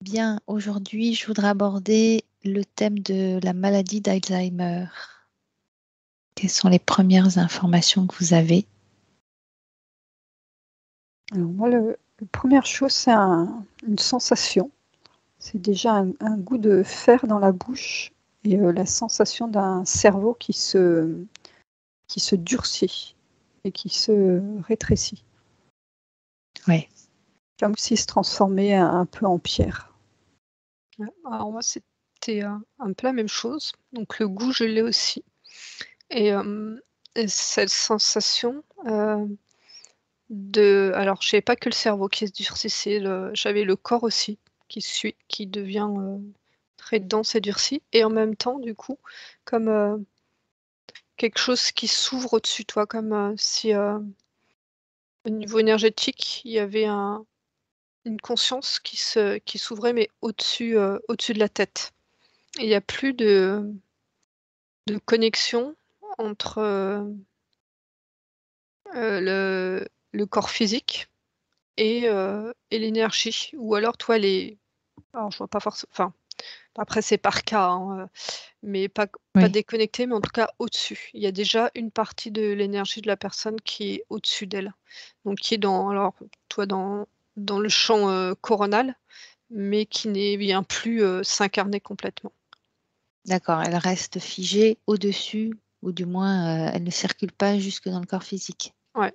Bien, aujourd'hui, je voudrais aborder le thème de la maladie d'Alzheimer. Quelles sont les premières informations que vous avez? Alors moi, la première chose, c'est une sensation. C'est déjà un goût de fer dans la bouche et la sensation d'un cerveau qui se durcit et qui se rétrécit. Oui, Comme s'il se transformait un peu en pierre. Ouais, alors moi, c'était, un peu la même chose. Donc le goût, je l'ai aussi et cette sensation, alors j'avais pas que le cerveau qui se durcissait, j'avais le corps aussi qui devient, très dense et durci et en même temps, du coup, comme, quelque chose qui s'ouvre au-dessus de toi, comme, si, au niveau énergétique, il y avait une conscience qui s'ouvrait mais au-dessus de la tête. Et il y a plus de connexion entre, le corps physique et l'énergie ou alors toi les alors je vois pas forcément. Enfin, après c'est par cas, hein, mais pas oui, déconnecté, mais en tout cas au-dessus. Il y a déjà une partie de l'énergie de la personne qui est au-dessus d'elle. Donc qui est alors toi dans le champ, coronal, mais qui ne vient plus, s'incarner complètement. d'accord. Elle reste figée au-dessus, ou du moins, elle ne circule pas jusque dans le corps physique. Ouais.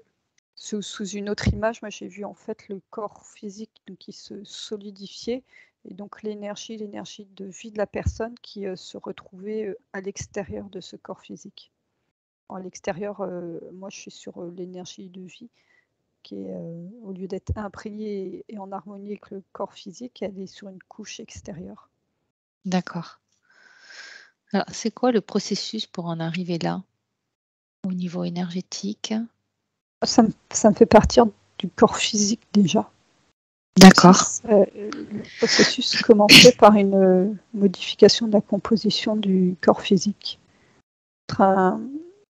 Sous une autre image, moi j'ai vu en fait le corps physique donc qui se solidifiait et donc l'énergie de vie de la personne qui, se retrouvait, à l'extérieur de ce corps physique. À l'extérieur, moi je suis sur, l'énergie de vie qui est, au lieu d'être imprégnée et en harmonie avec le corps physique, elle est sur une couche extérieure. D'accord. Alors, c'est quoi le processus pour en arriver là, au niveau énergétique? Ça me fait partir du corps physique déjà. Si D'accord. le processus commençait par une, modification de la composition du corps physique. Un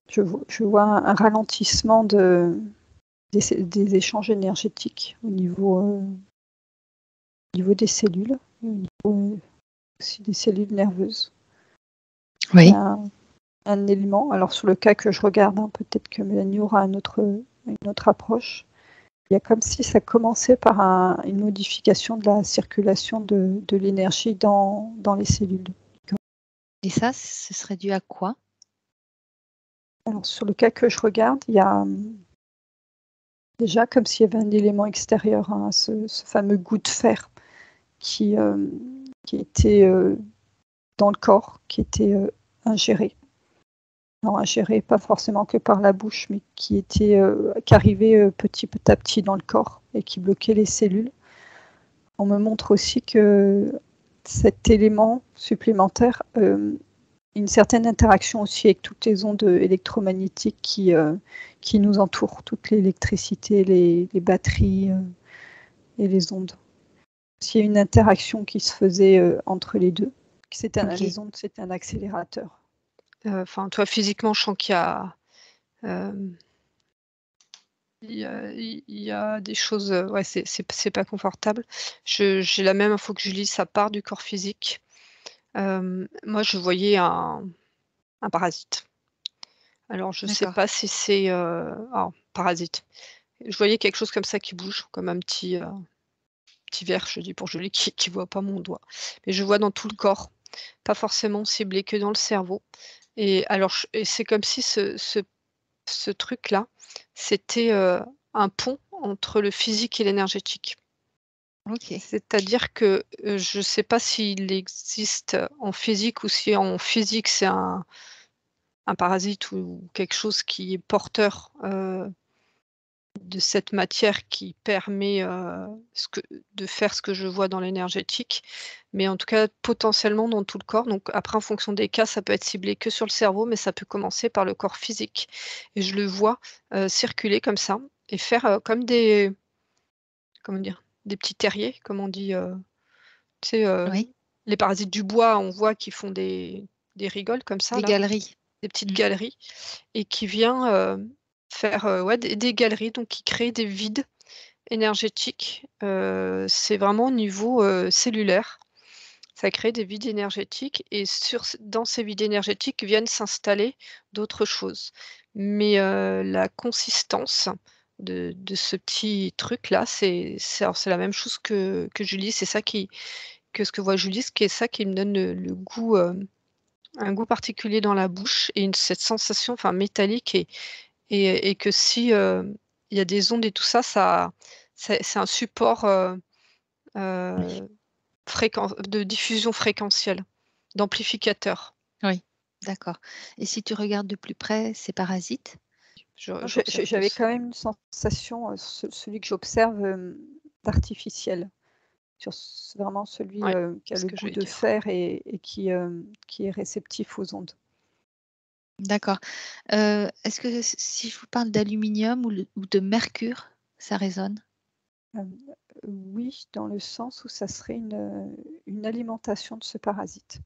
je vois un ralentissement des échanges énergétiques au niveau des cellules, au niveau aussi des cellules nerveuses. Il y Oui, a un élément, alors sur le cas que je regarde, hein, peut-être que Mélanie aura une autre approche. Il y a comme si ça commençait par une modification de la circulation de l'énergie dans les cellules. et ça, ce serait dû à quoi? Alors sur le cas que je regarde, il y a, déjà comme s'il y avait un élément extérieur, hein, ce fameux goût de fer qui, qui était, dans le corps, qui était, ingéré. Non, ingéré pas forcément que par la bouche, mais qui arrivait, petit à petit dans le corps et qui bloquait les cellules. On me montre aussi que cet élément supplémentaire, une certaine interaction aussi avec toutes les ondes électromagnétiques qui nous entourent, toute l'électricité, les batteries, et les ondes. S'il y a une interaction qui se faisait, entre les 2, OK. les ondes, c'était un accélérateur. Enfin, toi physiquement, je sens qu'il y a, hem il y a des choses, ouais, c'est pas confortable. J'ai la même info que Julie, ça part du corps physique. Moi, je voyais un parasite. Alors je sais D'accord. pas si c'est, alors parasite. Je voyais quelque chose comme ça qui bouge, comme un petit ver, je dis pour Julie qui voit pas mon doigt. Mais je vois dans tout le corps, pas forcément ciblé que dans le cerveau et c'est comme si ce truc-là, c'était, un pont entre le physique et l'énergétique. OK. C'est-à-dire que, je ne sais pas s'il existe en physique ou si en physique c'est un parasite ou quelque chose qui est porteur, de cette matière qui permet, de faire ce que je vois dans l'énergétique. Mais en tout cas, potentiellement dans tout le corps. Donc après en fonction des cas, ça peut être ciblé que sur le cerveau, mais ça peut commencer par le corps physique et je le vois, circuler comme ça et faire, comme des comment dire? Des petits terriers, comme on dit, tu sais, Oui, les parasites du bois, on voit qu'ils font des rigoles comme ça des là, galeries. des petites Mmh. galeries et qui vient, faire, ouais des galeries donc qui créent des vides énergétiques. C'est vraiment au niveau cellulaire. Ça crée des vides énergétiques et dans ces vides énergétiques viennent s'installer d'autres choses. Mais la consistance de ce petit truc-là, alors, c'est la même chose que Julie. C'est ça que ce que voit Julie, ce qui est ça qui me donne le goût, un goût particulier dans la bouche et cette sensation métallique et que si il y a des ondes et tout ça, c'est un support de diffusion fréquentielle, d'amplificateur. Oui, d'accord. Et si tu regardes de plus près ces parasites? J'observe J'avais plus. quand même une sensation, celui que j'observe, d'artificiel. Vraiment celui Ouais, qui a c'est ce le que goût j'allais de dire. fer et qui est réceptif aux ondes. D'accord. Est-ce que si je vous parle d'aluminium ou de mercure, ça résonne? Oui, dans le sens où ça serait une alimentation de ce parasite.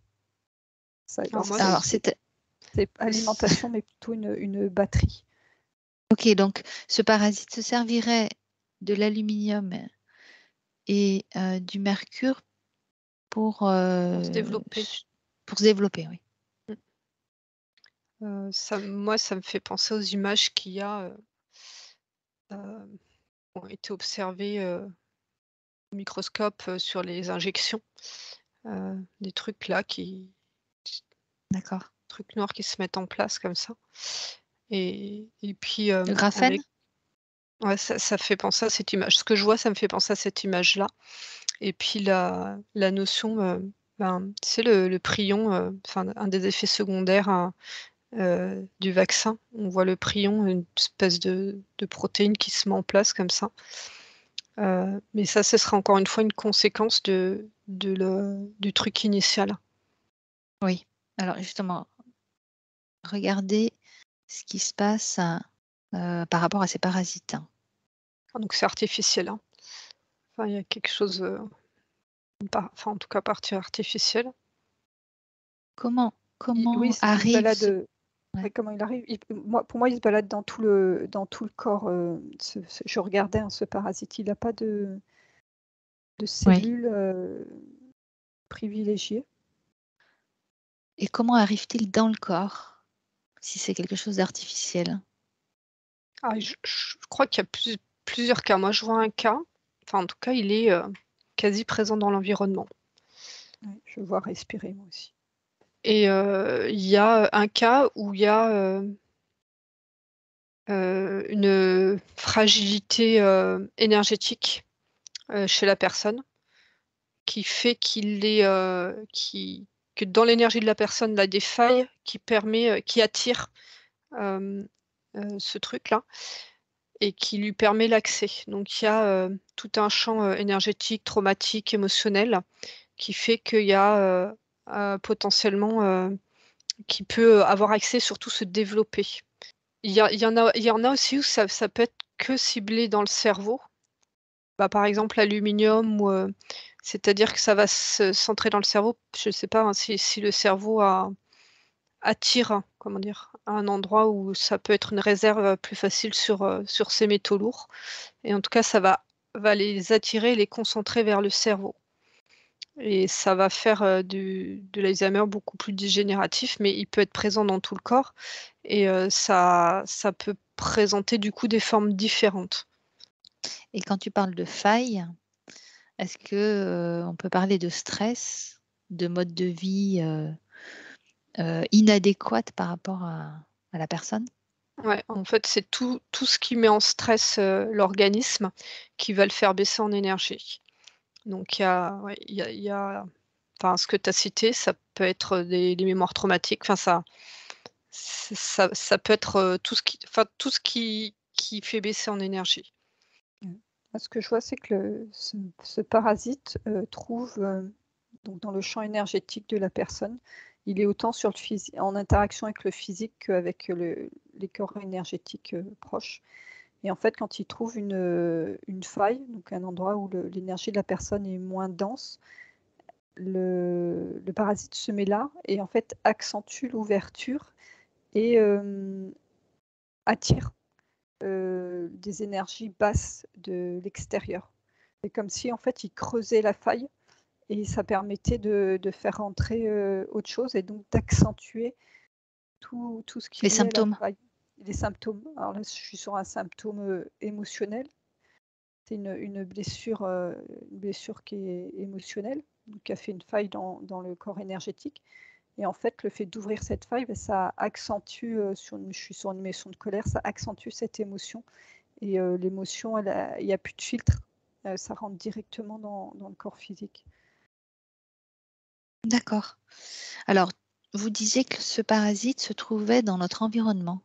Alors moi, Alors C'est alimentation, mais plutôt une batterie. OK, donc ce parasite se servirait de l'aluminium et du mercure pour se développer. pour se développer, oui. Moi, ça me fait penser aux images qu'il y a, ont été observées au microscope sur les injections. Des trucs là D'accord. trucs noirs qui se mettent en place comme ça. Et puis Le graphène? ouais, ça fait penser à cette image. Ce que je vois, ça me fait penser à cette image-là. Et puis la notion, tu sais le prion, un des effets secondaires, du vaccin. On voit le prion, une espèce de protéine qui se met en place comme ça. Mais ça, ce sera encore une fois une conséquence du truc initial. Oui. Alors justement, regardez ce qui se passe, par rapport à ces parasites. Donc c'est artificiel, hein. Il y a quelque chose, en tout cas partie artificielle. Comment Oui, comment il se arrive ce balade. ouais. Oui, comment il arrive? Pour moi, il se balade dans tout le corps. Je regardais ce parasite. Il n'a pas de Oui. cellules privilégiées. Et comment arrive-t-il dans le corps, si c'est quelque chose d'artificiel? Ah, je crois qu'il y a plusieurs cas. Moi, je vois un cas, en tout cas, il est quasi présent dans l'environnement. Ouais, je vois respirer moi aussi. Et il y a un cas où il y a une fragilité énergétique chez la personne qui fait que dans l'énergie de la personne, il a des failles qui attirent ce truc-là et qui lui permet l'accès. Donc il y a tout un champ énergétique, traumatique, émotionnel qui fait qu'il y a potentiellement qui peut avoir accès, surtout se développer. Il y en a aussi où ça peut être que ciblé dans le cerveau. Par exemple, l'aluminium c'est-à-dire que ça va se centrer dans le cerveau. Je ne sais pas, hein, si le cerveau attire, comment dire? À un endroit où ça peut être une réserve, plus facile sur ces métaux lourds et en tout cas, ça va les attirer, les concentrer vers le cerveau et ça va faire, de l'Alzheimer beaucoup plus dégénératif, mais il peut être présent dans tout le corps et ça peut présenter du coup des formes différentes. Et quand tu parles de failles, est-ce que, on peut parler de stress, de mode de vie, inadéquate par rapport à la personne? Ouais, en fait, c'est tout ce qui met en stress, l'organisme qui va le faire baisser en énergie. Donc il y a ouais, il y a ce que tu as cité, ça peut être des mémoires traumatiques, ça peut être, tout ce qui fait baisser en énergie. Moi, ce que je vois, c'est que ce parasite trouve donc dans le champ énergétique de la personne, il est autant en interaction avec le physique qu'avec les corps énergétiques proches. Et en fait, quand il trouve une faille, donc un endroit où l'énergie de la personne est moins dense, le parasite se met là et en fait accentue l'ouverture et attire des énergies basses de l'extérieur. C'est comme si en fait il creusait la faille et ça permettait de faire rentrer autre chose et donc d'accentuer tout ce qui Les est lié à la symptômes. faille. Les symptômes. Alors là, je suis sur un symptôme émotionnel. C'est une blessure qui est émotionnelle, donc qui a fait une faille dans le corps énergétique. Et en fait, le fait d'ouvrir cette faille, ça accentue, je suis sur une émotion de colère, ça accentue cette émotion. Et l'émotion, il n'y a plus de filtre. Ça rentre directement dans le corps physique. D'accord. Alors, vous disiez que ce parasite se trouvait dans notre environnement.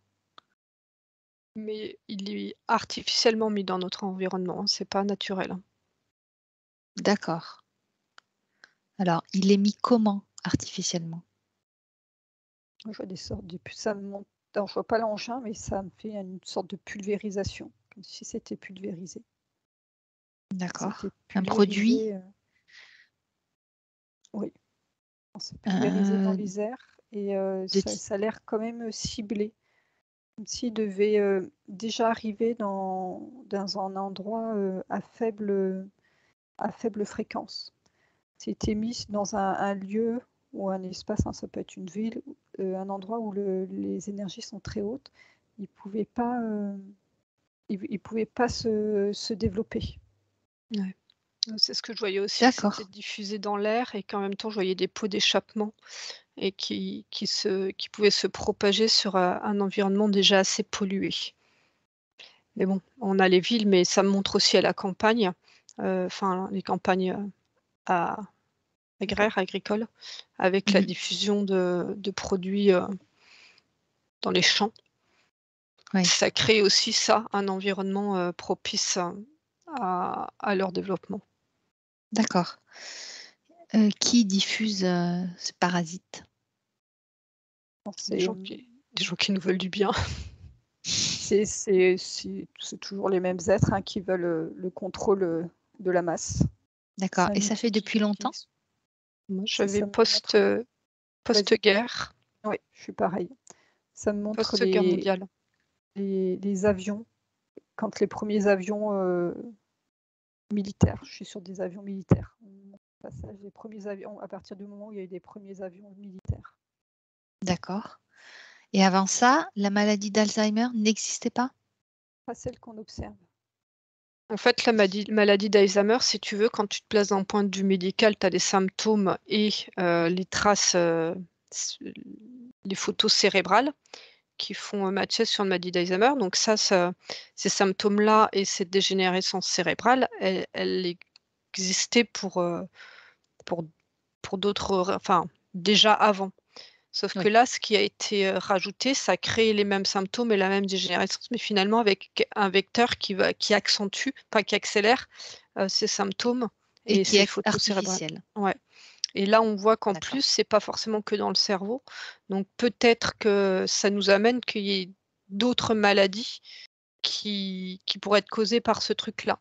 Mais il est artificiellement mis dans notre environnement, c'est pas naturel. D'accord. Alors, il est mis comment artificiellement? Je vois des sortes de ça me monte. Alors, je vois pas l'engin, mais ça me fait une sorte de pulvérisation, comme si c'était pulvérisé. D'accord. C'était Un produit? pulvérisé. Oui, c'est pulvérisé dans Euh, les airs et de ça a l'air quand même ciblé, comme s'il devait déjà arriver dans un endroit à faible fréquence. C'était mis dans un lieu ou un espace, hein, ça peut être une ville, un endroit où les énergies sont très hautes. Ils ne pouvaient pas, se développer. Ouais. C'est ce que je voyais aussi, que D'accord. c'était diffusé dans l'air et qu'en même temps, je voyais des pots d'échappement et qui pouvaient se propager sur un environnement déjà assez pollué. Mais bon, on a les villes, mais ça me montre aussi à la campagne, enfin les campagnes agraires, agricoles, avec la diffusion de produits dans les champs. Oui. Ça crée aussi ça, un environnement propice à leur développement. D'accord. Qui diffuse ce parasite? Des gens qui nous veulent du bien. C'est toujours les mêmes êtres, hein, qui veulent le contrôle de la masse. D'accord. C'est un Et ça fait outil depuis longtemps? Moi, ça j'avais me montre. post-guerre, Oui, je suis pareil. Ça me montre post-guerre mondiale. les avions, quand les premiers avions militaires, je suis sur des avions militaires. Passage des premiers avions, à partir du moment où il y a eu des premiers avions militaires. D'accord. Et avant ça, la maladie d'Alzheimer n'existait pas? Pas celle qu'on observe. En fait, la maladie d'Alzheimer, si tu veux, quand tu te places d'un point de vue médical, tu as les symptômes et les traces, les photos cérébrales qui font matcher sur une maladie d'Alzheimer. Donc ces symptômes-là et cette dégénérescence cérébrale, elle existait pour, pour d'autres, enfin, déjà avant. Sauf que Oui. là, ce qui a été rajouté, ça crée les mêmes symptômes et la même dégénérescence, mais finalement avec un vecteur qui accentue, enfin qui accélère ces symptômes Et et qui ces est photos cérébrales. artificielle. Ouais. Et là, on voit qu'en D'accord. plus, c'est pas forcément que dans le cerveau. Donc peut-être que ça nous amène qu'il y ait d'autres maladies qui pourraient être causées par ce truc-là,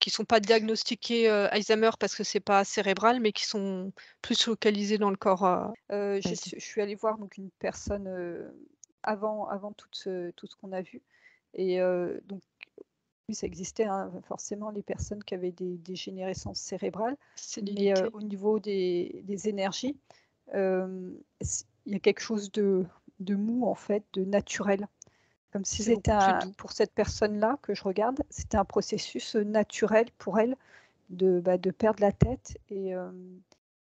qui sont pas diagnostiquées Alzheimer parce que c'est pas cérébral, mais qui sont plus localisées dans le corps. Vas-y. Je suis allée voir donc une personne avant tout ce qu'on a vu. Et donc, oui, ça existait, hein, forcément, les personnes qui avaient des dégénérescences cérébrales. Mais Sénilité. au niveau des énergies, il y a quelque chose de mou, en fait, de naturel. Comme si C'est beaucoup plus doux. pour cette personne-là que je regarde, c'était un processus naturel pour elle de perdre la tête et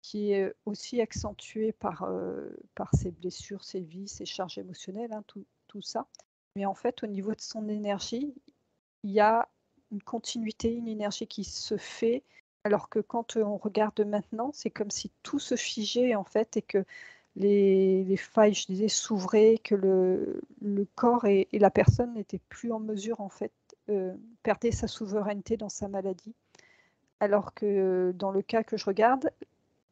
qui est aussi accentué par ses blessures, ses vies, ses charges émotionnelles, hein, tout ça. Mais en fait, au niveau de son énergie, il y a une continuité, une énergie qui se fait, alors que quand on regarde maintenant, c'est comme si tout se figeait en fait et que les failles, je disais, s'ouvraient, que le corps et la personne n'étaient plus en mesure en fait, perdait sa souveraineté dans sa maladie. Alors que dans le cas que je regarde,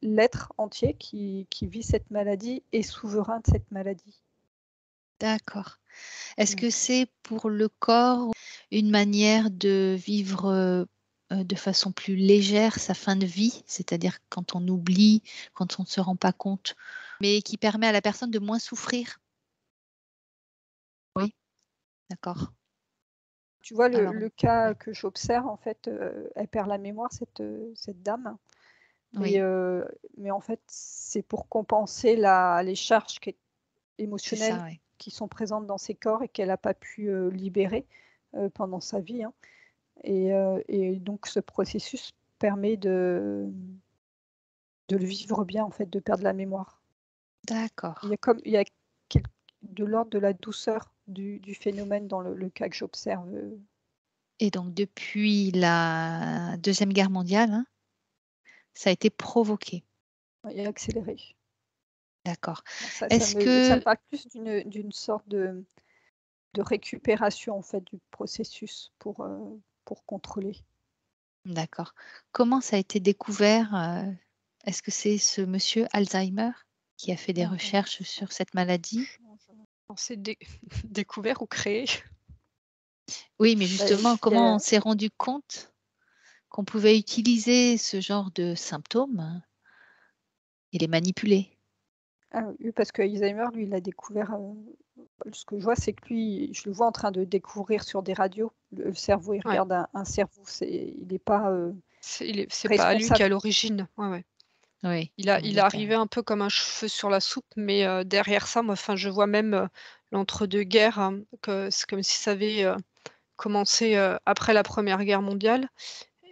l'être entier qui vit cette maladie est souverain de cette maladie. D'accord. Est-ce Mm. que c'est pour le corps une manière de vivre de façon plus légère sa fin de vie, c'est-à-dire quand on oublie, quand on ne se rend pas compte, mais qui permet à la personne de moins souffrir? Oui, d'accord. Tu vois, Alors, le cas ouais, que j'observe, en fait, elle perd la mémoire, cette dame. Mais, oui, mais en fait, c'est pour compenser les charges c'est émotionnelles ça, oui. qui sont présentes dans ses corps et qu'elle n'a pas pu libérer pendant sa vie, hein. Et donc ce processus permet de le vivre bien, en fait, de perdre la mémoire. D'accord. Il y a quel de l'ordre de la douceur du phénomène dans le cas que j'observe. Et donc depuis la Deuxième Guerre mondiale, hein, ça a été provoqué. Et accéléré. D'accord. Alors ça Est-ce me que parle plus d'une sorte de récupération, en fait, du processus pour contrôler. d'accord. Comment ça a été découvert, est-ce que c'est ce monsieur Alzheimer qui a fait des Ah, recherches sur cette maladie? franchement, C'est découvert ou créé. Oui, mais bah, justement, il y comment on a s'est rendu compte qu'on pouvait utiliser ce genre de symptômes et les manipuler? ah oui, parce qu'Alzheimer, lui, il a découvert, ce que je vois, c'est que lui, je le vois en train de découvrir sur des radios. Le cerveau, il Ouais. regarde un cerveau, il n'est pas, C'est pas à lui qui est responsable. à l'origine. Ouais, ouais. Oui, on Il est espère. arrivé un peu comme un cheveu sur la soupe, mais derrière ça, moi, enfin, je vois même, l'entre-deux-guerres, que c'est comme si ça avait, commencé, après la Première Guerre mondiale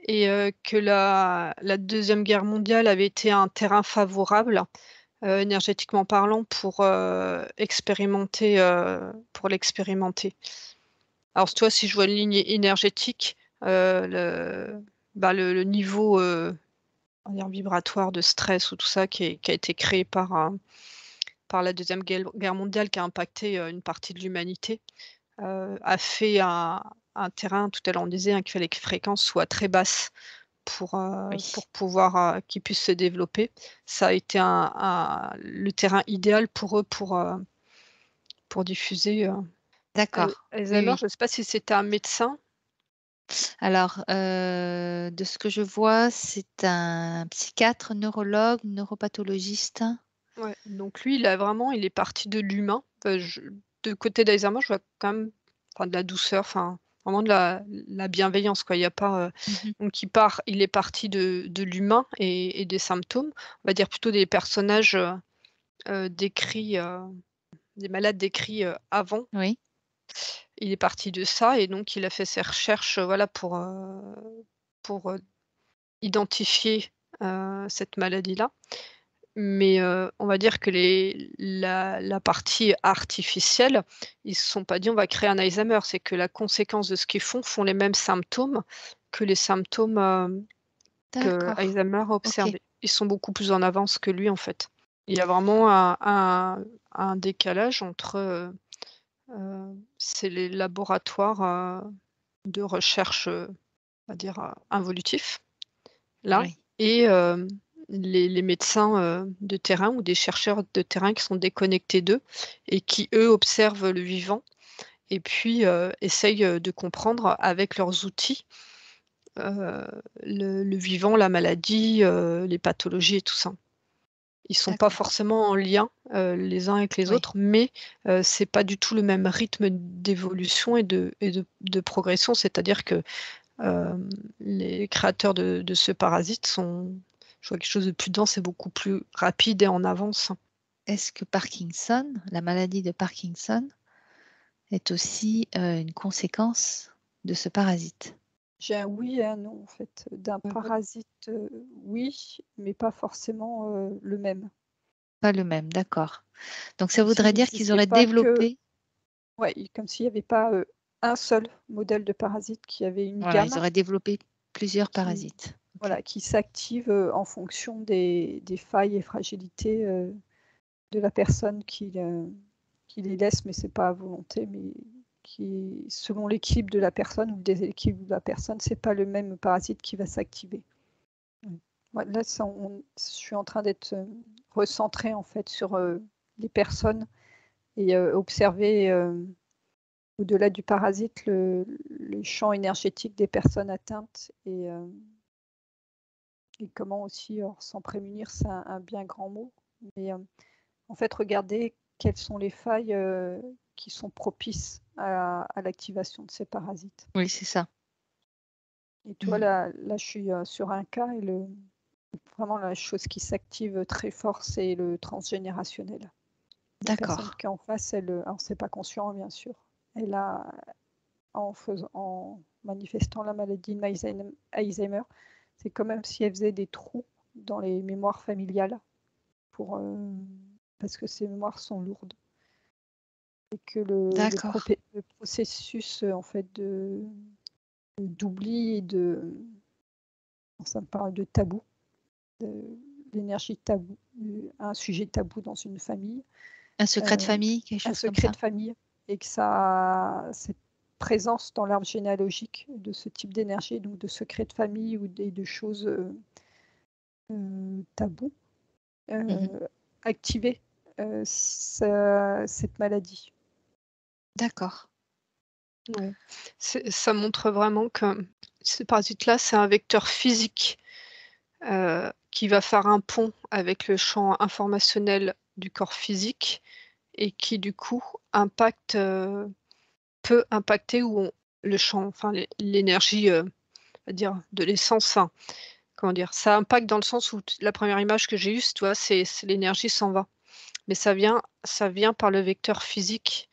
et que la 2e guerre mondiale avait été un terrain favorable, énergétiquement parlant pour l'expérimenter. Alors tu vois, si je vois une ligne énergétique, le niveau, on va dire vibratoire de stress ou tout ça qui a été créé par la 2e guerre mondiale qui a impacté, une partie de l'humanité, a fait un terrain, tout à l'heure on disait, hein, qu'il fallait que les fréquences soient très basses Oui, pour pouvoir, qu'ils puissent se développer. Ça a été le terrain idéal pour eux pour diffuser, d'accord. Oui, Alzheimer, oui. je ne sais pas si c'était un médecin? Alors, de ce que je vois, c'est un psychiatre, neurologue, neuropathologiste. Ouais, donc lui, il est parti de l'humain. De côté d'Alzheimer, je vois quand même, enfin, de la douceur, enfin, vraiment de la bienveillance, quoi. Il y a pas, Mmh. donc il est parti de l'humain et des symptômes. On va dire plutôt des personnages, décrits, des malades décrits, avant. Oui, Il est parti de ça et donc il a fait ses recherches, voilà, pour, identifier, cette maladie-là. Mais, on va dire que la partie artificielle, ils se sont pas dit: «On va créer un Alzheimer». C'est que la conséquence de ce qu'ils font les mêmes symptômes que les symptômes, que d'accord. Alzheimer a OK, observés. Ils sont beaucoup plus en avance que lui, en fait. Il y a vraiment un décalage entre, c'est les laboratoires, de recherche, on va dire, involutifs, là oui, et les médecins, de terrain ou des chercheurs de terrain qui sont déconnectés d'eux et qui, eux, observent le vivant et puis, essayent, de comprendre avec leurs outils, heu, le vivant, la maladie, les pathologies et tout ça. Ils sont pas d'accord. forcément en lien, les uns avec les Oui, autres, mais c'est pas du tout le même rythme d'évolution et de progression. C'est-à-dire que, les créateurs de ce parasite sont je vois quelque chose de plus dense et beaucoup plus rapide et en avance. est-ce que Parkinson, la maladie de Parkinson est aussi, une conséquence de ce parasite? J'ai un oui et un non, en fait. D'un Ouais. parasite, oui, mais pas forcément, le même. Pas le même, d'accord. Donc ça Comme s'il voudrait dire qu'ils n'existait auraient pas que développé ouais, comme s'il n'y avait pas, un seul modèle de parasite, qu'il y avait une voilà, ils gamme auraient développé plusieurs qui parasites. OK. voilà, qui s'active, en fonction des failles et fragilités, de la personne qui les laisse, mais c'est pas à volonté, mais qui selon l'équilibre de la personne ou le déséquilibre de la personne, c'est pas le même parasite qui va s'activer. Mmh. Ouais, là, je suis en train d'être, recentrée en fait sur, les personnes et observer, au-delà du parasite, le champ énergétique des personnes atteintes et comment aussi, alors s'en prémunir, c'est un bien grand mot, mais en fait, regarder quelles sont les failles, qui sont propices à l'activation de ces parasites. Oui, c'est ça. Et tu vois, Mmh. là, je suis sur un cas et vraiment la chose qui s'active très fort, c'est le transgénérationnel. La personne D'accord. qui est en face, alors c'est pas conscient, bien sûr. Elle a, en manifestant la maladie de Alzheimer, c'est comme même si elle faisait des trous dans les mémoires familiales parce que ces mémoires sont lourdes. Et que D'accord. le processus en fait d'oubli et ça me parle de tabou, de l'énergie tabou, un sujet tabou dans une famille, Un secret de euh, famille, quelque un chose comme secret ça? de famille, et que ça, cette présence dans l'arbre généalogique de ce type d'énergie, donc de secret de famille ou de choses tabous, Mmh. activer cette maladie. D'accord. Ouais. Ça montre vraiment que ce parasite-là, c'est un vecteur physique, qui va faire un pont avec le champ informationnel du corps physique et qui du coup impacte, peut impacter ou on le champ, enfin l'énergie, on va dire de l'essence, enfin, comment dire? Ça impacte dans le sens où la première image que j'ai eue, tu vois, c'est l'énergie s'en va. Mais ça vient par le vecteur physique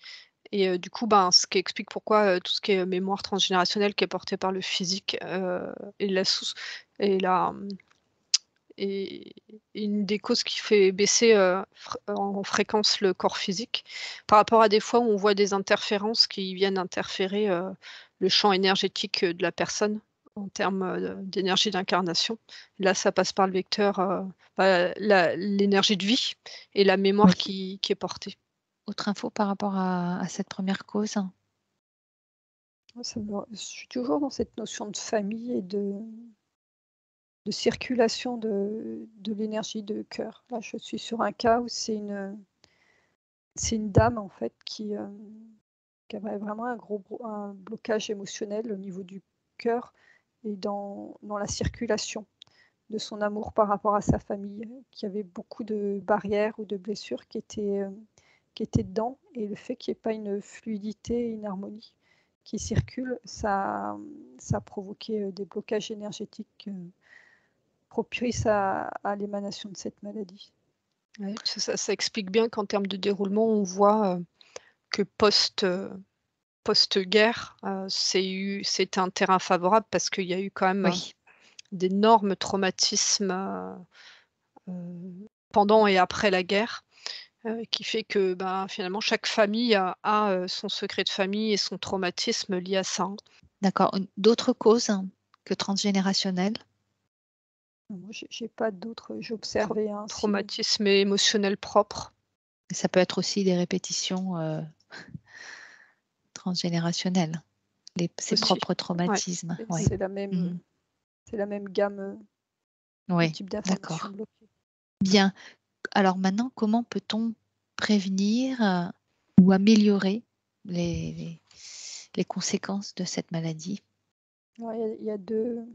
et du coup, ben, ce qui explique pourquoi, tout ce qui est mémoire transgénérationnelle qui est porté par le physique, est la source est la, est une des causes qui fait baisser, en fréquence le corps physique. Par rapport à des fois où on voit des interférences qui viennent interférer, le champ énergétique, de la personne en termes, d'énergie d'incarnation. Là, ça passe par le vecteur, l'énergie de vie et la mémoire Oui. qui est portée. Autre info par rapport à cette première cause? Je suis toujours dans cette notion de famille et de circulation de l'énergie de cœur. Là, je suis sur un cas où c'est une dame en fait qui avait vraiment un blocage émotionnel au niveau du cœur et dans la circulation de son amour par rapport à sa famille, qui avait beaucoup de barrières ou de blessures qui étaient dedans, et le fait qu'il n'y ait pas une fluidité, une harmonie qui circule, ça a provoqué des blocages énergétiques propices à l'émanation de cette maladie. Ouais, ça explique bien qu'en termes de déroulement, on voit, que post-guerre, c'était un terrain favorable parce qu'il y a eu quand même, Oui. d'énormes traumatismes, pendant et après la guerre, qui fait que, ben, finalement chaque famille a son secret de famille et son traumatisme lié à ça, hein. D'accord. D'autres causes que transgénérationnelles? Moi, j'ai pas d'autres. Trau J'observais si Traumatisme émotionnel propre. Ça peut être aussi des répétitions, transgénérationnelles, ses Aussi. propres Ouais. traumatismes, c'est oui. c'est la même, Mmh. c'est la même gamme de Oui, type d'informations d'accord. bloquées. Bien. Alors maintenant, comment peut-on prévenir, ou améliorer les les conséquences de cette maladie? Ouais, il y a 2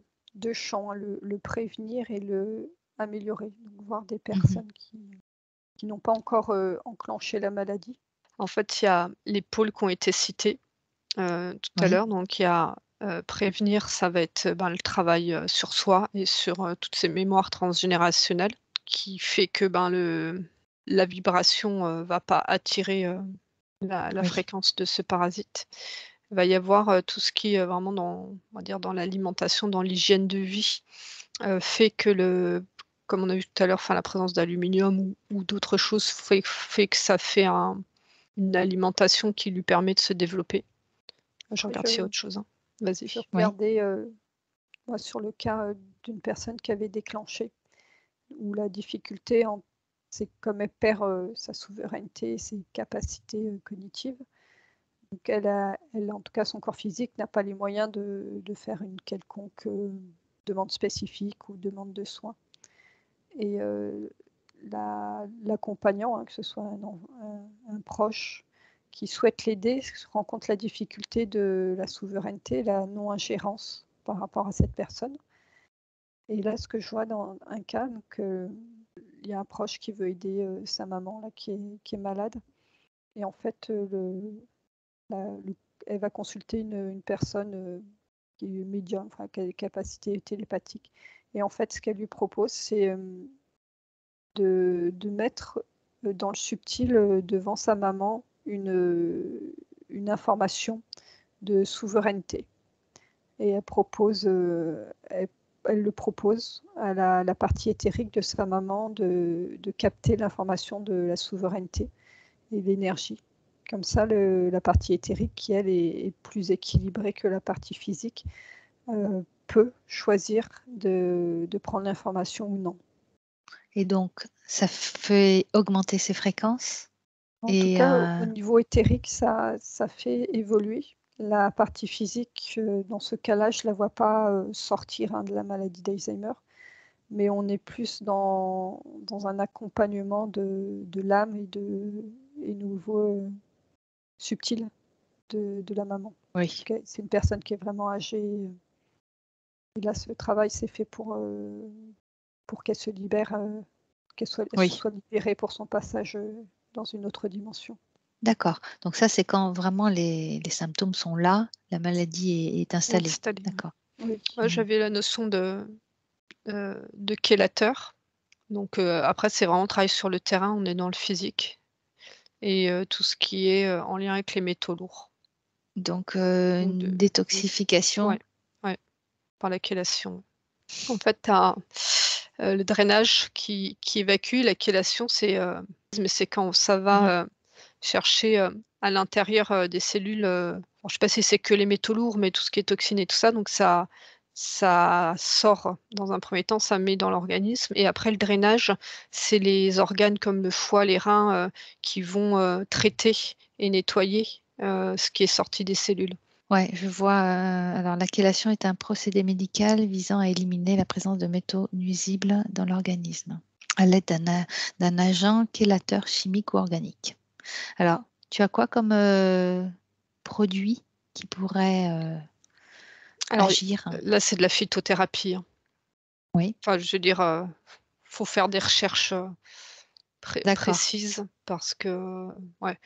champs, hein, le prévenir et le améliorer. Donc voir des Mmh. personnes qui n'ont pas encore, enclenché la maladie. En fait, il y a les pôles qui ont été cités, tout à Oui. l'heure. Donc il y a, prévenir, ça va être, ben, le travail, sur soi et sur, toutes ces mémoires transgénérationnelles qui fait que, ben, la vibration, va pas attirer, la Oui. fréquence de ce parasite. Il va y avoir, tout ce qui est vraiment dans, on va dire, dans l'alimentation, dans l'hygiène de vie, fait que comme on a vu tout à l'heure, enfin la présence d'aluminium ou d'autres choses fait que ça fait une alimentation qui lui permet de se développer. Je Et regarde s'il y a autre chose, hein. je Vas-y. Oui. regardais, moi sur le cas, d'une personne qui avait déclenché, où la difficulté c'est comme elle perd, sa souveraineté, ses capacités, cognitives. Donc en tout cas son corps physique n'a pas les moyens de faire une quelconque, demande spécifique ou demande de soins. Et l'accompagnant, hein, que ce soit un proche qui souhaite l'aider, se rend compte la difficulté de la souveraineté, la non-ingérence par rapport à cette personne. Et là, ce que je vois dans un cas, donc, il y a un proche qui veut aider sa maman là, qui est malade. Et en fait, elle va consulter une personne qui est médium, enfin, qui a des capacités télépathiques. Et en fait, ce qu'elle lui propose, c'est de mettre dans le subtil devant sa maman une information de souveraineté. Et elle le propose à la partie éthérique de sa maman de capter l'information de la souveraineté et l'énergie. Comme ça, la partie éthérique, qui elle est plus équilibrée que la partie physique, peut choisir de prendre l'information ou non. Et donc, ça fait augmenter ses fréquences. En tout cas, au niveau éthérique, ça fait évoluer. La partie physique, dans ce cas-là, je ne la vois pas sortir de la maladie d'Alzheimer, mais on est plus dans un accompagnement de l'âme et nouveau subtil de la maman. Oui. C'est une personne qui est vraiment âgée. Et là, ce travail s'est fait pour qu'elle se libère, qu'elle soit libérée pour son passage dans une autre dimension. D'accord. Donc ça, c'est quand vraiment les symptômes sont là, la maladie est installée. D'accord. Oui. Moi, j'avais la notion de chélateur. Donc après, c'est vraiment travail sur le terrain, on est dans le physique. Et tout ce qui est en lien avec les métaux lourds. Donc une détoxification. Ouais, par la chélation. En fait, tu as le drainage qui évacue. La chélation, c'est quand ça va chercher à l'intérieur des cellules. Je ne sais pas si c'est que les métaux lourds, mais tout ce qui est toxines et tout ça. Donc ça sort dans un premier temps, ça met dans l'organisme. Et après, le drainage, c'est les organes comme le foie, les reins qui vont traiter et nettoyer ce qui est sorti des cellules. Ouais, je vois. Alors, la chélation est un procédé médical visant à éliminer la présence de métaux nuisibles dans l'organisme à l'aide d'un agent chélateur chimique ou organique. Alors, tu as quoi comme produit qui pourrait agir? Là, c'est de la phytothérapie. Oui. Enfin, je veux dire, faut faire des recherches précises parce que, ouais,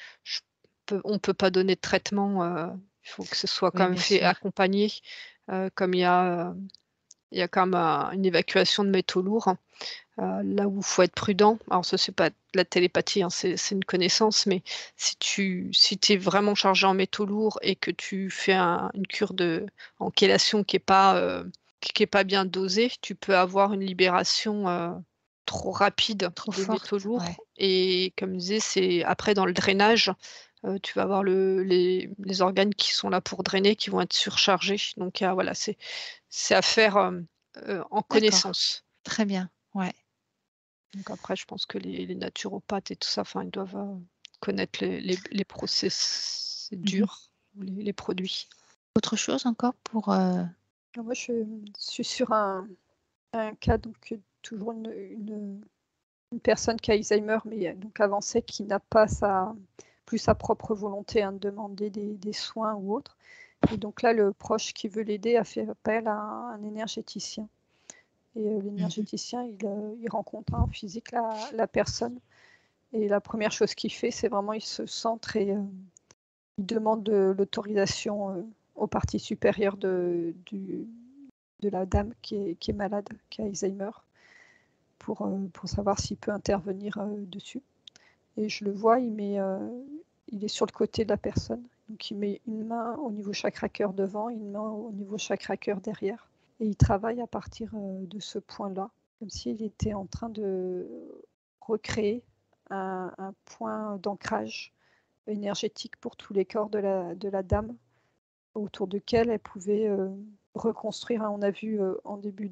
on peut pas donner de traitement. Il faut que ce soit quand même fait accompagné, comme il y a quand même une évacuation de métaux lourds. Là où il faut être prudent, alors ça c'est pas de la télépathie, c'est une connaissance, mais si tu es vraiment chargé en métaux lourds et que tu fais une cure en chélation qui est pas bien dosée, tu peux avoir une libération trop rapide des métaux lourds. Ouais. Et comme je disais, c'est après dans le drainage, tu vas avoir les organes qui sont là pour drainer, qui vont être surchargés. Donc voilà, c'est à faire en connaissance. Très bien, ouais. Donc après, je pense que les naturopathes et tout ça, ils doivent connaître les procédures, les produits. Autre chose encore pour... Moi, je suis sur un cas, donc toujours une personne qui a Alzheimer, mais donc avancée, qui n'a pas plus sa propre volonté de demander des soins ou autre. Et donc là, le proche qui veut l'aider a fait appel à un énergéticien. Et l'énergéticien, il rencontre en physique la personne. Et la première chose qu'il fait, c'est vraiment, il se centre et il demande de l'autorisation aux parties supérieures de la dame qui est malade, qui a Alzheimer, pour savoir s'il peut intervenir dessus. Et je le vois, il est sur le côté de la personne. Donc il met une main au niveau chakra-cœur devant, une main au niveau chakra-cœur derrière. Et il travaille à partir de ce point-là, comme s'il était en train de recréer un point d'ancrage énergétique pour tous les corps de la dame, autour duquel elle pouvait reconstruire. On a vu en début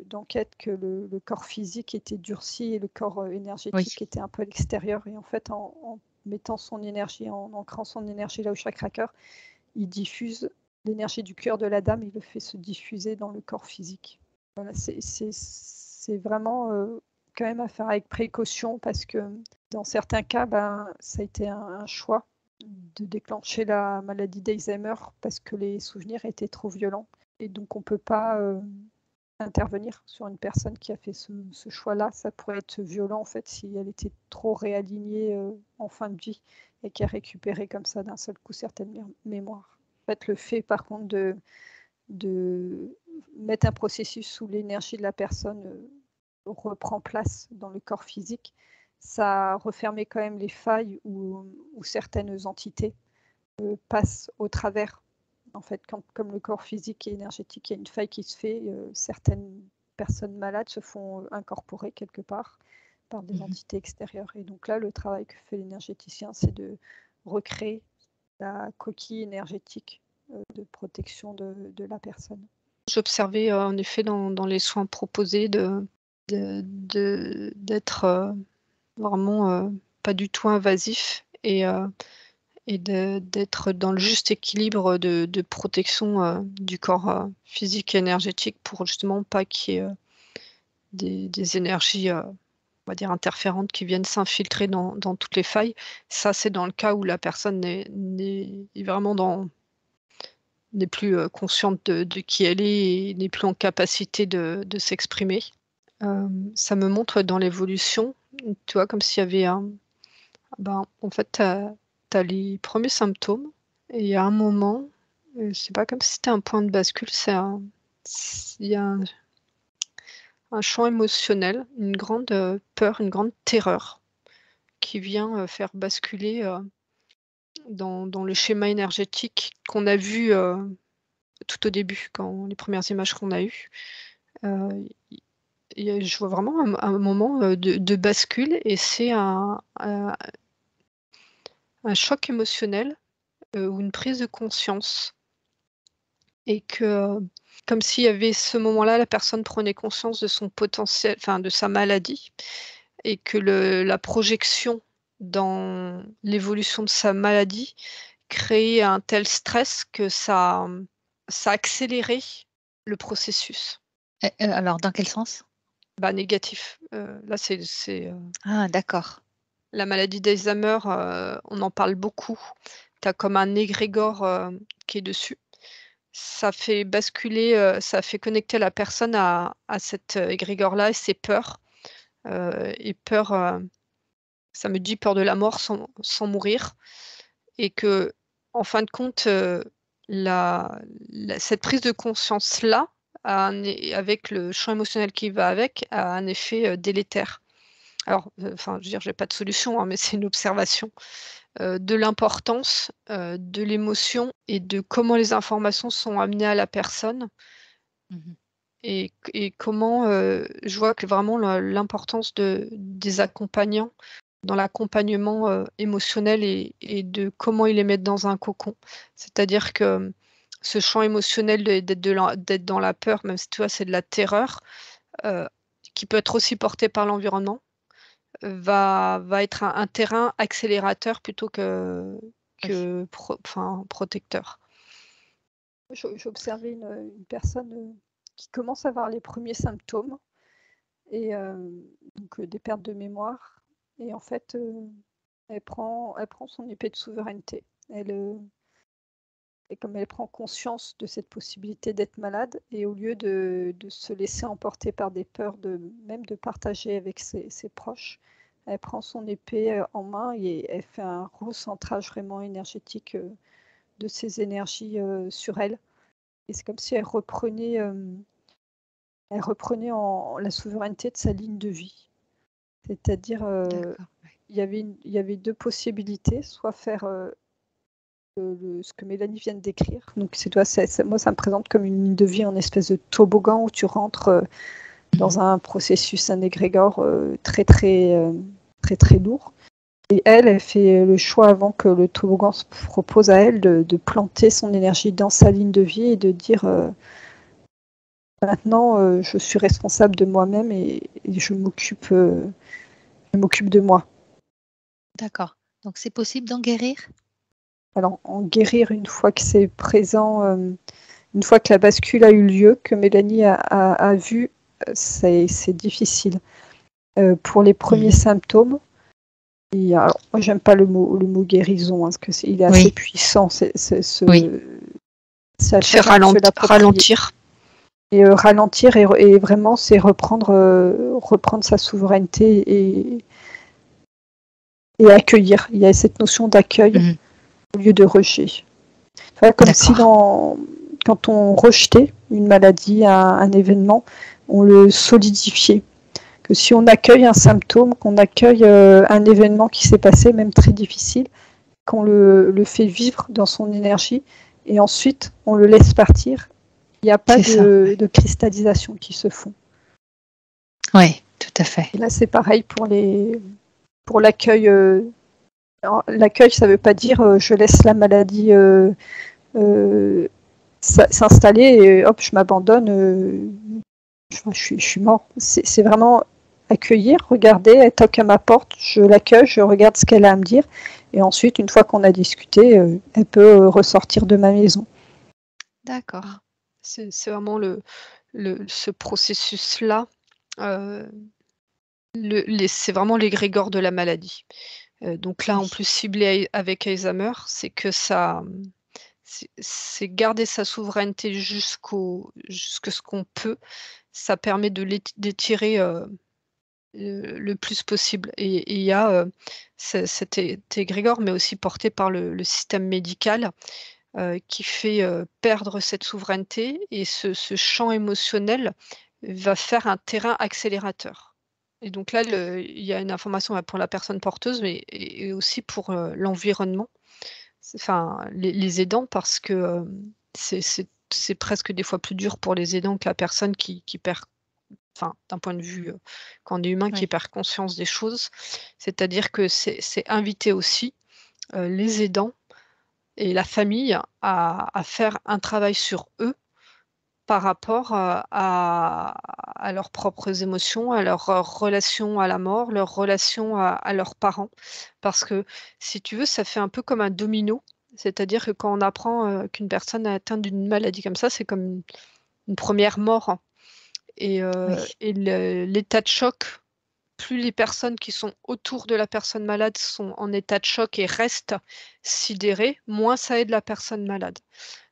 d'enquête que le corps physique était durci et le corps énergétique était un peu à l'extérieur. Et en fait, en mettant son énergie, en ancrant son énergie là au chakra-cœur, il diffuse l'énergie du cœur de la dame, il le fait se diffuser dans le corps physique. Voilà, c'est vraiment quand même à faire avec précaution, parce que dans certains cas, ça a été un choix de déclencher la maladie d'Alzheimer parce que les souvenirs étaient trop violents. Et donc on ne peut pas intervenir sur une personne qui a fait ce choix-là. Ça pourrait être violent en fait si elle était trop réalignée en fin de vie et qui a récupéré comme ça d'un seul coup certaines mémoires. En fait, le fait par contre de mettre un processus où l'énergie de la personne reprend place dans le corps physique, ça refermait quand même les failles où certaines entités passent au travers. En fait, comme le corps physique et énergétique, il y a une faille qui se fait, certaines personnes malades se font incorporer quelque part par des entités extérieures. Et donc là, le travail que fait l'énergéticien, c'est de recréer la coquille énergétique de protection de la personne. J'observais en effet dans les soins proposés d'être vraiment pas du tout invasif et d'être dans le juste équilibre de protection du corps physique et énergétique pour justement pas qu'il y ait des énergies, on va dire, interférentes qui viennent s'infiltrer dans toutes les failles. Ça, c'est dans le cas où la personne est vraiment n'est plus consciente de qui elle est et n'est plus en capacité de s'exprimer. Ça me montre dans l'évolution, tu vois, comme s'il y avait en fait, tu as les premiers symptômes et il y a un moment, c'est pas comme si c'était un point de bascule, il y a un champ émotionnel, une grande peur, une grande terreur qui vient faire basculer dans le schéma énergétique qu'on a vu tout au début, les premières images qu'on a eues. Je vois vraiment un moment de bascule et c'est un choc émotionnel ou une prise de conscience. Et que, comme s'il y avait ce moment-là, la personne prenait conscience de son potentiel, enfin de sa maladie, et que la projection dans l'évolution de sa maladie créait un tel stress que ça accélérait le processus. Alors, dans quel sens? Négatif. Là, c'est Ah, d'accord. la maladie d'Alzheimer, on en parle beaucoup. Tu as comme un égrégore qui est dessus. Ça fait basculer, ça fait connecter la personne à cet égrégore-là et ses peurs. Et peur, ça me dit peur de la mort sans mourir. Et que, en fin de compte, cette prise de conscience-là, avec le champ émotionnel qui va avec, a un effet délétère. Alors, je veux dire, j'ai pas de solution, hein, mais c'est une observation de l'importance de l'émotion et de comment les informations sont amenées à la personne. Et comment je vois que vraiment l'importance des accompagnants dans l'accompagnement émotionnel et de comment ils les mettent dans un cocon. C'est-à-dire que ce champ émotionnel d'être dans la peur, même si tu vois, c'est de la terreur, qui peut être aussi portée par l'environnement, va être un terrain accélérateur plutôt que protecteur. J'observais une personne qui commence à avoir les premiers symptômes et donc des pertes de mémoire. Et en fait, elle prend son épée de souveraineté. Et comme elle prend conscience de cette possibilité d'être malade, et au lieu de se laisser emporter par des peurs, même de partager avec ses proches, elle prend son épée en main et elle fait un recentrage vraiment énergétique de ses énergies sur elle. Et c'est comme si elle reprenait la souveraineté de sa ligne de vie. C'est-à-dire, il y avait deux possibilités, soit faire ce que Mélanie vient de décrire. Donc moi, ça me présente comme une ligne de vie en espèce de toboggan où tu rentres dans un processus, un égrégore très lourd. Et elle fait le choix, avant que le toboggan se propose à elle, de planter son énergie dans sa ligne de vie et de dire maintenant, je suis responsable de moi-même et je m'occupe de moi. D'accord. Donc, c'est possible d'en guérir? Alors, en guérir une fois que c'est présent, une fois que la bascule a eu lieu, que Mélanie a vu, c'est difficile. Pour les premiers symptômes, alors, moi, j'aime pas le mot guérison, parce que il est assez puissant. Ça faire ralentir. Et ralentir et vraiment, c'est reprendre sa souveraineté et accueillir. Il y a cette notion d'accueil au lieu de rejet. Enfin, comme si quand on rejetait une maladie, un événement, on le solidifiait. Que si on accueille un symptôme, qu'on accueille un événement qui s'est passé, même très difficile, qu'on le fait vivre dans son énergie, et ensuite on le laisse partir, il n'y a pas de cristallisation qui se font. Oui, tout à fait. Et là, c'est pareil pour l'accueil. L'accueil, ça ne veut pas dire je laisse la maladie s'installer et hop, je m'abandonne, je suis mort. C'est vraiment accueillir, regarder, elle toque à ma porte, je l'accueille, je regarde ce qu'elle a à me dire, et ensuite, une fois qu'on a discuté, elle peut ressortir de ma maison. D'accord. C'est vraiment ce processus-là, c'est vraiment l'égrégore de la maladie. Donc là, en plus ciblé avec Alzheimer, c'est que ça, c'est garder sa souveraineté jusque ce qu'on peut. Ça permet d'étirer le plus possible. Et il y a cet égrégore, mais aussi porté par le système médical, qui fait perdre cette souveraineté. Et ce champ émotionnel va faire un terrain accélérateur. Et donc là, il y a une information pour la personne porteuse, mais et aussi pour l'environnement, enfin les aidants, parce que c'est presque des fois plus dur pour les aidants que la personne qui perd, enfin d'un point de vue quand on est humain, qui perd conscience des choses. C'est-à-dire que c'est inviter aussi les aidants et la famille à faire un travail sur eux par rapport à leurs propres émotions, à leur relation à la mort, leur relation à leurs parents. Parce que, si tu veux, ça fait un peu comme un domino. C'est-à-dire que quand on apprend qu'une personne est atteinte d'une maladie comme ça, c'est comme une première mort. Et l'état de choc, plus les personnes qui sont autour de la personne malade sont en état de choc et restent sidérées, moins ça aide la personne malade.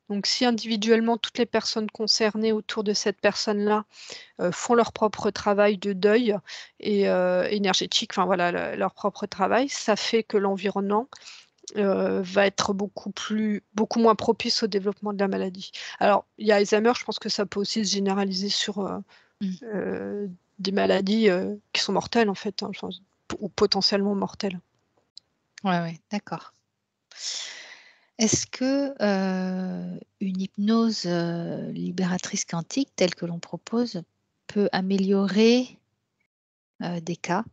Donc si individuellement, toutes les personnes concernées autour de cette personne-là font leur propre travail de deuil et énergétique, enfin voilà, leur propre travail, ça fait que l'environnement va être beaucoup moins propice au développement de la maladie. Alors, il y a Alzheimer, je pense que ça peut aussi se généraliser sur des maladies qui sont mortelles, en fait, hein, ou potentiellement mortelles. Ouais, d'accord. Est-ce que une hypnose libératrice quantique telle que l'on propose peut améliorer des cas?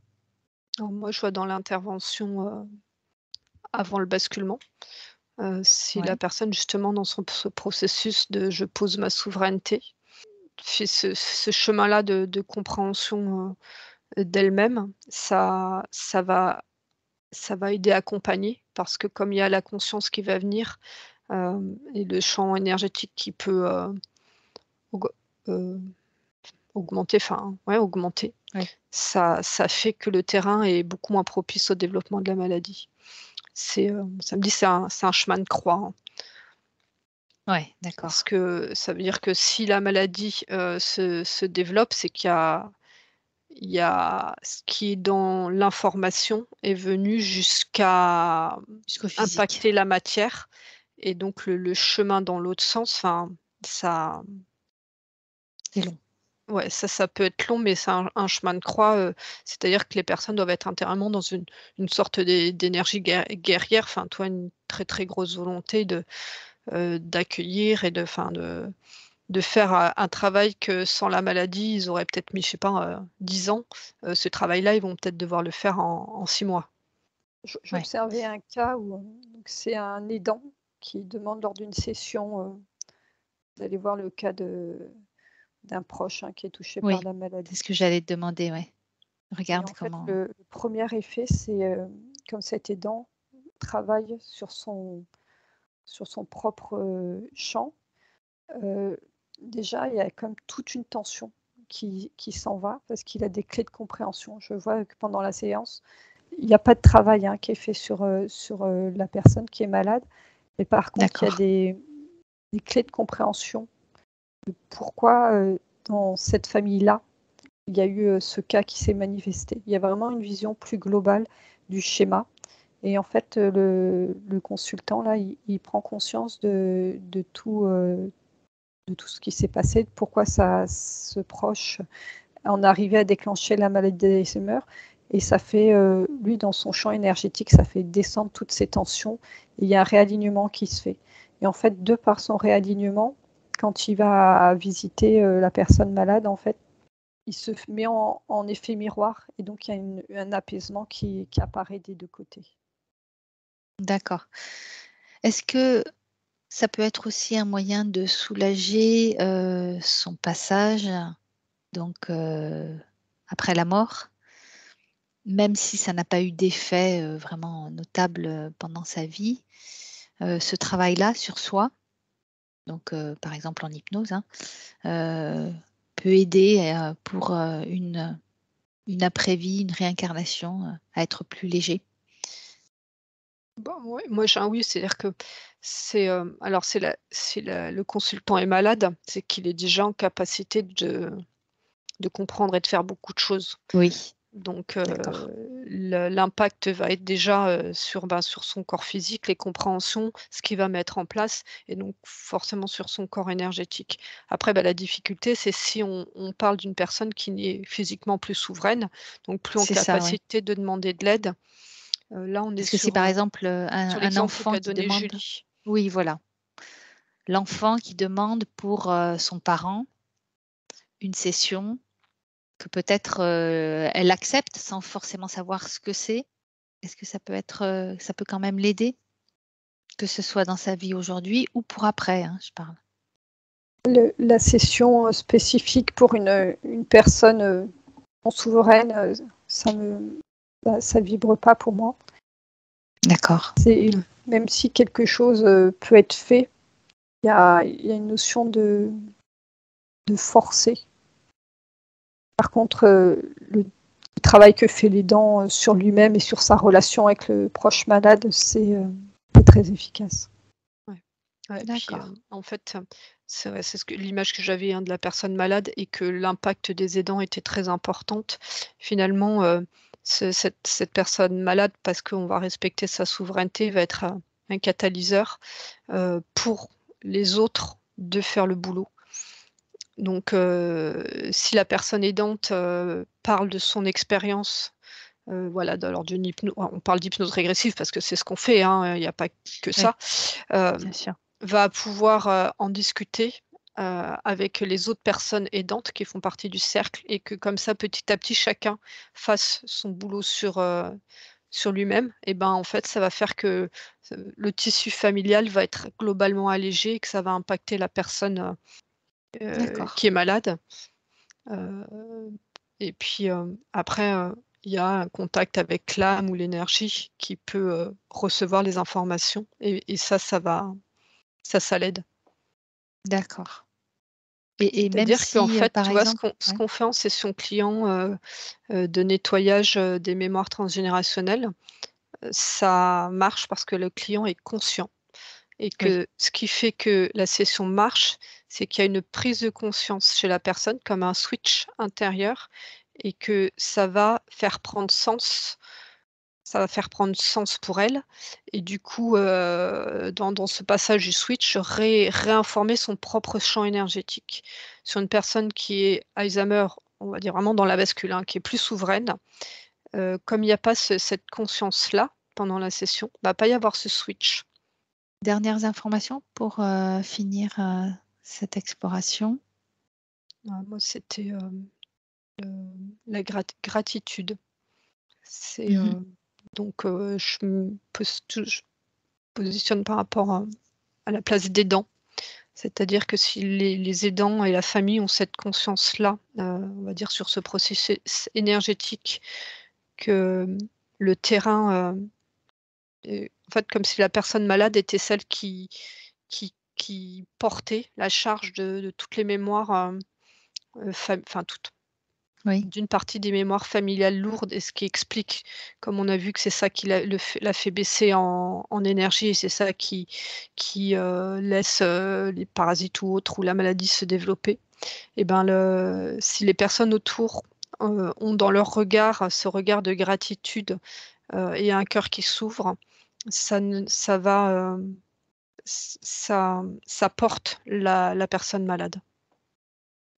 Alors, moi, je vois dans l'intervention avant le basculement, si la personne, justement, dans ce processus de je pose ma souveraineté, fait ce chemin-là de compréhension d'elle-même, ça va aider à accompagner, parce que comme il y a la conscience qui va venir et le champ énergétique qui peut augmenter, ça fait que le terrain est beaucoup moins propice au développement de la maladie. Ça me dit c'est un chemin de croix, hein. Ouais, d'accord. Parce que ça veut dire que si la maladie se développe, c'est qu'il y a ce qui est dans l'information est venu jusqu'à Jusqu'au physique. impacter la matière, et donc le chemin dans l'autre sens, enfin, ça C'est long. ouais, ça peut être long, mais c'est un chemin de croix, c'est-à-dire que les personnes doivent être intérieurement dans une sorte d'énergie guerrière, enfin, toi, une très, très grosse volonté d'accueillir et de faire un travail que sans la maladie, ils auraient peut-être mis, je sais pas, 10 ans. Ce travail-là, ils vont peut-être devoir le faire en 6 mois. J'observais un cas où donc c'est un aidant qui demande lors d'une session d'aller voir le cas d'un proche qui est touché par la maladie. C'est ce que j'allais te demander, ouais. Regarde en comment. fait, le premier effet, c'est comme cet aidant travaille sur son propre champ. Déjà, il y a comme toute une tension qui s'en va parce qu'il a des clés de compréhension. Je vois que pendant la séance, il n'y a pas de travail qui est fait sur la personne qui est malade. Mais par contre, il y a des clés de compréhension pourquoi dans cette famille-là, il y a eu ce cas qui s'est manifesté. Il y a vraiment une vision plus globale du schéma. Et en fait, le consultant, là, il prend conscience de tout ce qui s'est passé, de pourquoi ce proche en arrivait à déclencher la maladie d'Alzheimer. Et ça fait, lui, dans son champ énergétique, ça fait descendre toutes ces tensions. Et il y a un réalignement qui se fait. Et en fait, de par son réalignement, quand il va visiter la personne malade, en fait, il se met en effet miroir. Et donc, il y a un apaisement qui apparaît des deux côtés. D'accord. Est-ce que ça peut être aussi un moyen de soulager son passage, donc après la mort, même si ça n'a pas eu d'effet vraiment notable pendant sa vie, ce travail-là sur soi, donc par exemple en hypnose, hein, peut aider pour une après-vie, une réincarnation, à être plus léger. Bah, ouais, moi j'ai un oui, c'est-à-dire que alors le consultant est malade, c'est qu'il est déjà en capacité de comprendre et de faire beaucoup de choses. Oui, Donc d'accord. l'impact va être déjà, sur son corps physique, les compréhensions, ce qu'il va mettre en place et donc forcément sur son corps énergétique. Après, bah, la difficulté, c'est si on parle d'une personne qui n'est physiquement plus souveraine, donc plus en C'est ça, oui. capacité de demander de l'aide. Là, on est Parce que si par exemple sur un l'exemple enfant qu'a qui donné demande, Julie. oui, voilà, l'enfant qui demande pour son parent une session que peut-être elle accepte sans forcément savoir ce que c'est. Est-ce que ça peut être, ça peut quand même l'aider? Que ce soit dans sa vie aujourd'hui ou pour après, hein, je parle. La session spécifique pour une personne non souveraine, ça vibre pas pour moi. D'accord. Même si quelque chose peut être fait, il y a une notion de forcer. Par contre, le travail que fait l'aidant sur lui-même et sur sa relation avec le proche malade, c'est très efficace. Ouais, et puis, D'accord. en fait, c'est vrai, c'est l'image que j'avais, hein, de la personne malade et que l'impact des aidants était très importante. Finalement, cette personne malade, parce qu'on va respecter sa souveraineté, va être un catalyseur, pour les autres de faire le boulot. Donc, si la personne aidante, parle de son expérience, voilà, alors on parle d'hypnose régressive parce que c'est ce qu'on fait, hein, il n'y a pas que Oui, ça. Hem, bien sûr. Va pouvoir, en discuter, avec les autres personnes aidantes qui font partie du cercle et que comme ça, petit à petit, chacun fasse son boulot sur lui-même et ben, en fait, ça va faire que, le tissu familial va être globalement allégé et que ça va impacter la personne, D'accord. qui est malade. Heu et puis, après, il y a un contact avec l'âme ou l'énergie qui peut, recevoir les informations et ça l'aide. D'accord. Et même C'est-à-dire qu'en si, fait, par tu vois, ce exemple, qu'on ouais, fait en session client, de nettoyage, des mémoires transgénérationnelles, ça marche parce que le client est conscient et oui, que ce qui fait que la session marche, c'est qu'il y a une prise de conscience chez la personne comme un switch intérieur et que ça va faire prendre sens pour elle et du coup, dans ce passage du switch, réinformer son propre champ énergétique. Sur une personne qui est Alzheimer, on va dire vraiment dans la bascule, hein, qui est plus souveraine, comme il y a pas cette conscience-là pendant la session, va pas y avoir ce switch. dernières informations pour finir cette exploration. Moi, c'était, le la gratitude. C'est, Mhm. donc je positionne par rapport à la place des dents. C'est-à-dire que si les aidants et la famille ont cette conscience-là, on va dire sur ce processus énergétique que, le terrain, en fait, comme si la personne malade était celle qui portait la charge de toutes les mémoires, enfin toutes. Oui. d'une partie des mémoires familiales lourdes, et ce qui explique, comme on a vu que c'est ça qui l'a fait baisser en énergie, et c'est ça qui laisse, les parasites ou autres, ou la maladie se développer. Et ben si les personnes autour, ont dans leur regard ce regard de gratitude, et un cœur qui s'ouvre, ça va, ça porte la personne malade.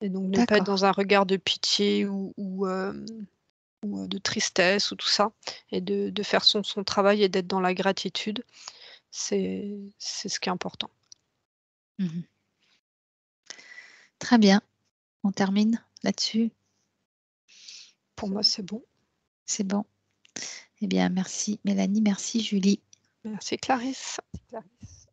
Et donc ne pas être D'accord. dans un regard de pitié ou de tristesse ou tout ça, et de faire son travail et d'être dans la gratitude, c'est ce qui est important. Mmh. Très bien. On termine là-dessus? Pour moi, c'est bon. C'est bon? Eh bien, merci Mélanie, merci Julie. Merci Clarisse. Clarisse.